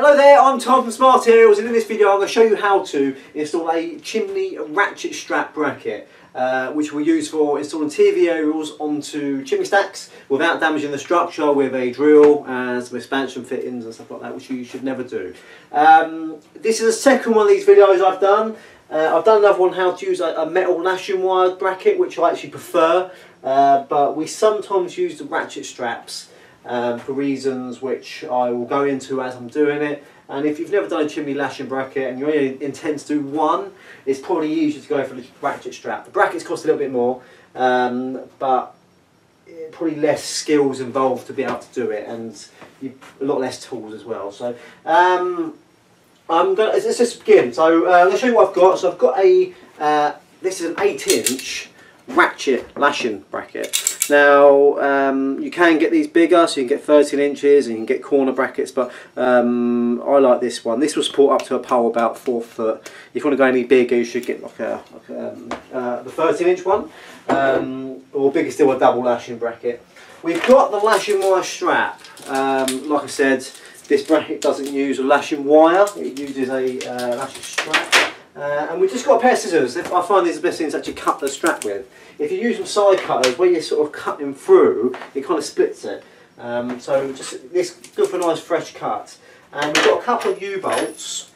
Hello there, I'm Tom from Smart Materials, and in this video I'm going to show you how to install a chimney ratchet strap bracket, which we'll use for installing TV aerials onto chimney stacks without damaging the structure with a drill and some expansion fittings and stuff like that, which you should never do. This is the second one of these videos I've done. I've done another one how to use a metal lashing wire bracket, which I actually prefer, but we sometimes use the ratchet straps for reasons which I will go into as I'm doing it. And if you've never done a chimney lashing bracket and you only intend to do one, it's probably easier to go for the ratchet strap. The brackets cost a little bit more, but probably less skills involved to be able to do it, and a lot less tools as well. So let's just begin. So I'm going to show you what I've got. So I've got a this is an 8-inch ratchet lashing bracket. Now you can get these bigger, so you can get 13 inches and you can get corner brackets, but I like this one. This will support up to a pole about 4 foot. If you want to go any bigger, you should get the 13-inch one, or bigger still, a double lashing bracket. We've got the lashing wire strap. Like I said, this bracket doesn't use a lashing wire, it uses a lashing strap. And we've just got a pair of scissors. I find these are the best things to actually cut the strap with. If you use some side cutters, where you're sort of cutting through, it kind of splits it. So just this good for a nice fresh cut. And we've got a couple of U-bolts,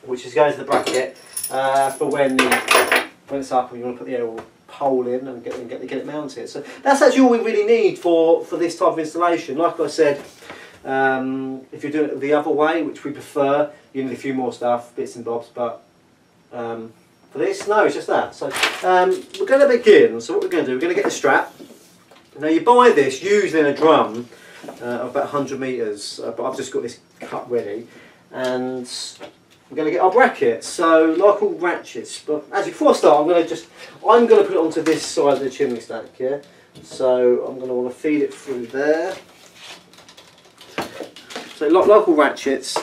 which is going to the bracket for when it's up and you want to put the aerial pole in and get it mounted. So that's actually all we really need for this type of installation. Like I said, if you're doing it the other way, which we prefer, you need a few more stuff, bits and bobs, but for this, no, it's just that. So we're going to begin. So what we're going to do, we're going to get the strap. Now you buy this usually in a drum of about 100 metres, but I've just got this cut ready, and we're going to get our bracket. So like all ratchets, but actually before I start, I'm going to put it onto this side of the chimney stack here. So I'm going to want to feed it through there. So like all ratchets,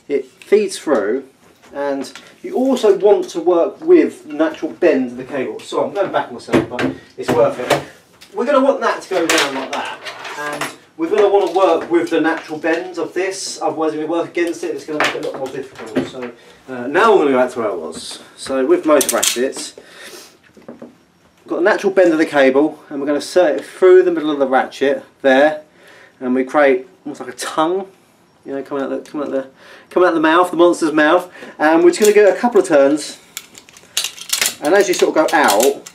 it feeds through, and you also want to work with the natural bend of the cable. So I'm going back myself, but it's worth it. We're going to want that to go down like that, and we're going to want to work with the natural bend of this, otherwise if we work against it, it's going to make it a lot more difficult. So now I'm going to go back to where I was. So with most ratchets, we've got the natural bend of the cable, and we're going to insert it through the middle of the ratchet there, and we create almost like a tongue, you know, coming out the mouth, the monster's mouth, and we're just going to give it a couple of turns, and as you sort of go out,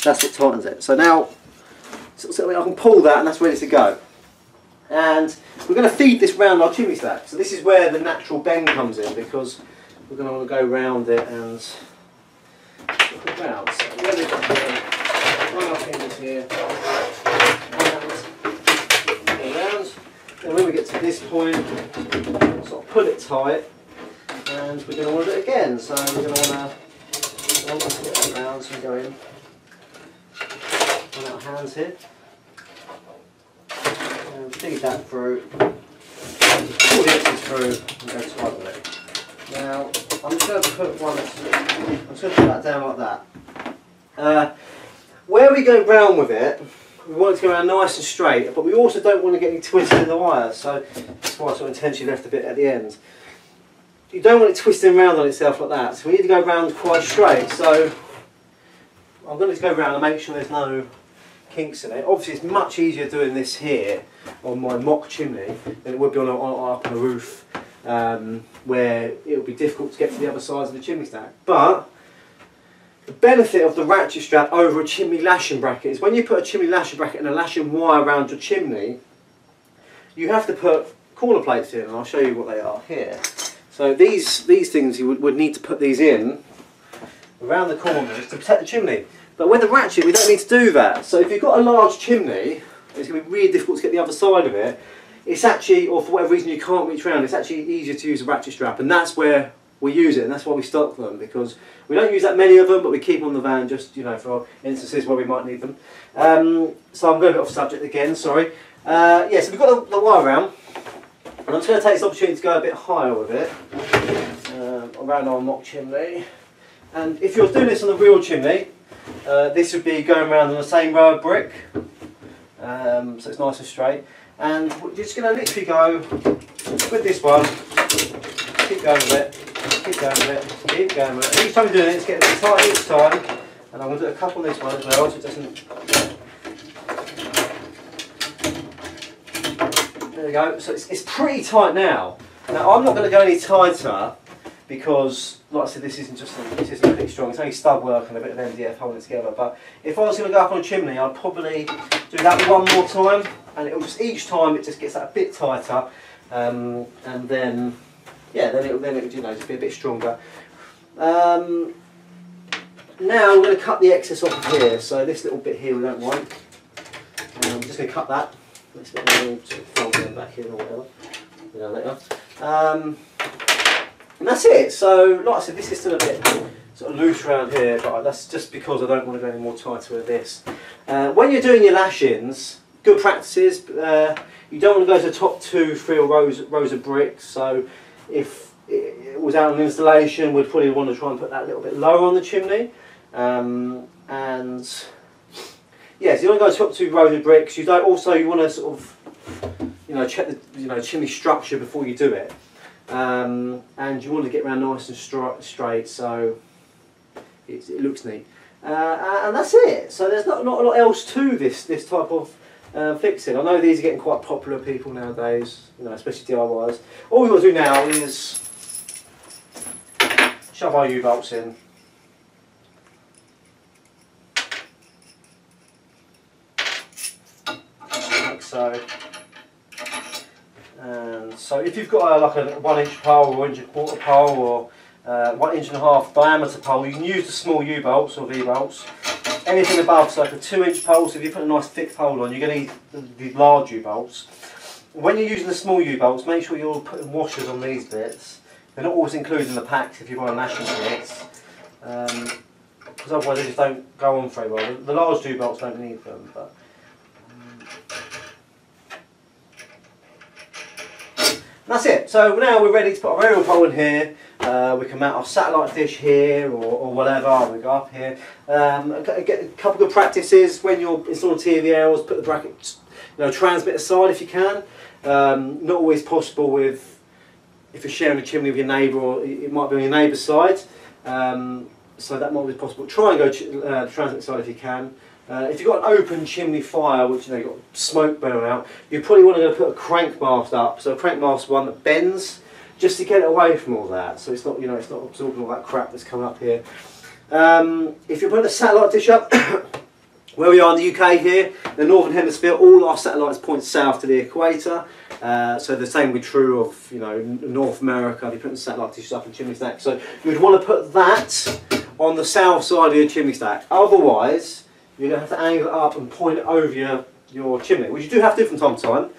that's what tightens it. So now I can pull that, and that's ready to go. And we're going to feed this round our chimney stack. So this is where the natural bend comes in, because we're going to want to go round it and look around. So where we've got here, run our fingers here. And when we get to this point, sort of pull it tight, and we're going to want to do it again. So we're going to want to get that round, so we go in, run our hands here, and feed that through, pull the extras through, and go tight with it. Now, I'm just going to put I'm just going to put that down like that. Where we go round with it, we want it to go around nice and straight, but we also don't want to get any twisted in the wire, so that's why I sort of intentionally left a bit at the end. You don't want it twisting around on itself like that, so we need to go round quite straight. So I'm going to go round and make sure there's no kinks in it. Obviously it's much easier doing this here on my mock chimney than it would be up on a roof, where it would be difficult to get to the other sides of the chimney stack. But the benefit of the ratchet strap over a chimney lashing bracket is when you put a chimney lashing bracket and a lashing wire around your chimney, you have to put corner plates in, and I'll show you what they are here. So these things, you would need to put these in around the corners to protect the chimney. But with the ratchet, we don't need to do that. So if you've got a large chimney, it's going to be really difficult to get the other side of it. It's actually, or for whatever reason you can't reach around, it's actually easier to use a ratchet strap, and that's where we use it, and that's why we stock them, because we don't use that many of them, but we keep them on the van just, you know, for instances where we might need them. So I'm going a bit off subject again, sorry. Yeah, so we've got the wire around, and I'm just going to take this opportunity to go a bit higher with it, around our mock chimney. And if you're doing this on the real chimney, this would be going around on the same row of brick, so it's nice and straight. and we're just going to literally go with this one, keep going with it, keep going with it, keep going with it. Each time you're doing it, it's getting a bit tight each time, and I'm going to do a couple on this one as well, so it doesn't... There we go, so it's pretty tight now. Now I'm not going to go any tighter because, like I said, this isn't pretty strong. It's only stud work and a bit of MDF holding it together. But if I was going to go up on a chimney, I'd probably do that one more time, and it'll just each time it just gets that a bit tighter, and then yeah, then it'll you know just be a bit stronger. Now we're going to cut the excess off of here. So this little bit here we don't want. I'm just going to cut that. Let's get the fold them back in or whatever. You know, later. And that's it. So, like I said, this is still a bit sort of loose around here, but that's just because I don't want to go any more tighter with this. When you're doing your lashings, good practices. You don't want to go to the top 2, 3 rows of bricks. So, if it was out on installation, we'd probably want to try and put that a little bit lower on the chimney. And yeah, so you want to go to the top 2 rows of bricks. You don't also you want to sort of check the chimney structure before you do it. And you want to get around nice and straight, so it looks neat. And that's it. So there's not a lot else to this type of fixing. I know these are getting quite popular with people nowadays, especially DIYs. All we've got to do now is shove our U-bolts in. Like so. And so if you've got like a 1 inch pole or 1 1/4 pole or 1 1.5 inch diameter pole, you can use the small U-bolts or V-bolts. Anything above, so like a 2 inch pole, so if you put a nice thick pole on, you're going to need the large U-bolts. When you're using the small U-bolts, make sure you're putting washers on these bits. They're not always included in the packs if you buy lashing kits, because otherwise they just don't go on very well. The large U-bolts don't need them. But that's it. So now we're ready to put our aerial pole in here. We can mount our satellite dish here or whatever. We go up here. Get a couple of good practices when you're installing TV aerials. Put the bracket, transmit aside if you can. Not always possible if you're sharing a chimney with your neighbour, or it might be on your neighbour's side. So that might be possible. Try and go transmit aside if you can. If you've got an open chimney fire, which you've got smoke burning out, you probably want to put a crank mast up. So a crank mast is one that bends, just to get it away from all that. So it's not, it's not absorbing all that crap that's coming up here. If you're putting a satellite dish up, where we are in the UK here, the Northern Hemisphere, all our satellites point south to the equator. So the same would be true of North America. If you're putting satellite dishes up in chimney stack, so you would want to put that on the south side of your chimney stack. Otherwise, you're going to have to angle it up and point it over your chimney, which you do have to do from time to time,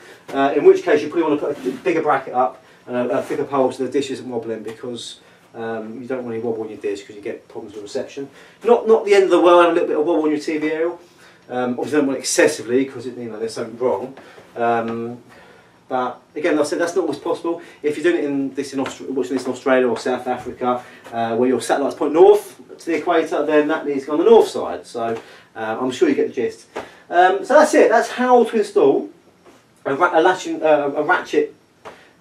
in which case you probably want to put a bigger bracket up and a thicker pole so the dish isn't wobbling, because you don't want any wobble on your dish because you get problems with reception. Not the end of the world, a little bit of wobble on your TV aerial. Obviously you don't want it excessively because there's something wrong. But again, like I said, that's not always possible. If you're doing it watching this in Australia or South Africa, where your satellites point north to the equator, then that needs to go on the north side. So I'm sure you get the gist. So that's it. That's how to install a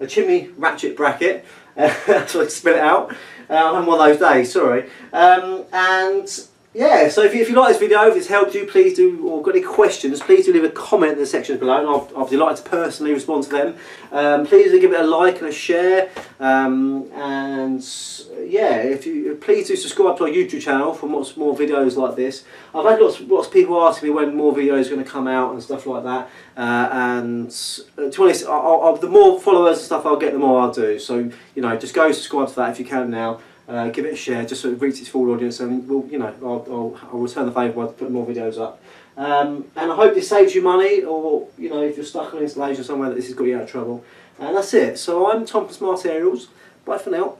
chimney ratchet bracket. So I spit it out. I'm one of those days. Sorry. And yeah, so if you like this video, if it's helped you, please do, or got any questions, please do leave a comment in the sections below, and I'll be delighted to personally respond to them. Please do give it a like and a share, and yeah, please do subscribe to our YouTube channel for lots more videos like this. I've had lots of people asking me when more videos are going to come out and stuff like that, and to be honest, the more followers and stuff I'll get, the more I'll do. So just go subscribe to that if you can now. Give it a share just so it reaches its full audience, and I'll return the favour by putting more videos up. And I hope this saves you money, or if you're stuck on installation somewhere that this has got you out of trouble. And that's it. So I'm Tom from Smart Aerials. Bye for now.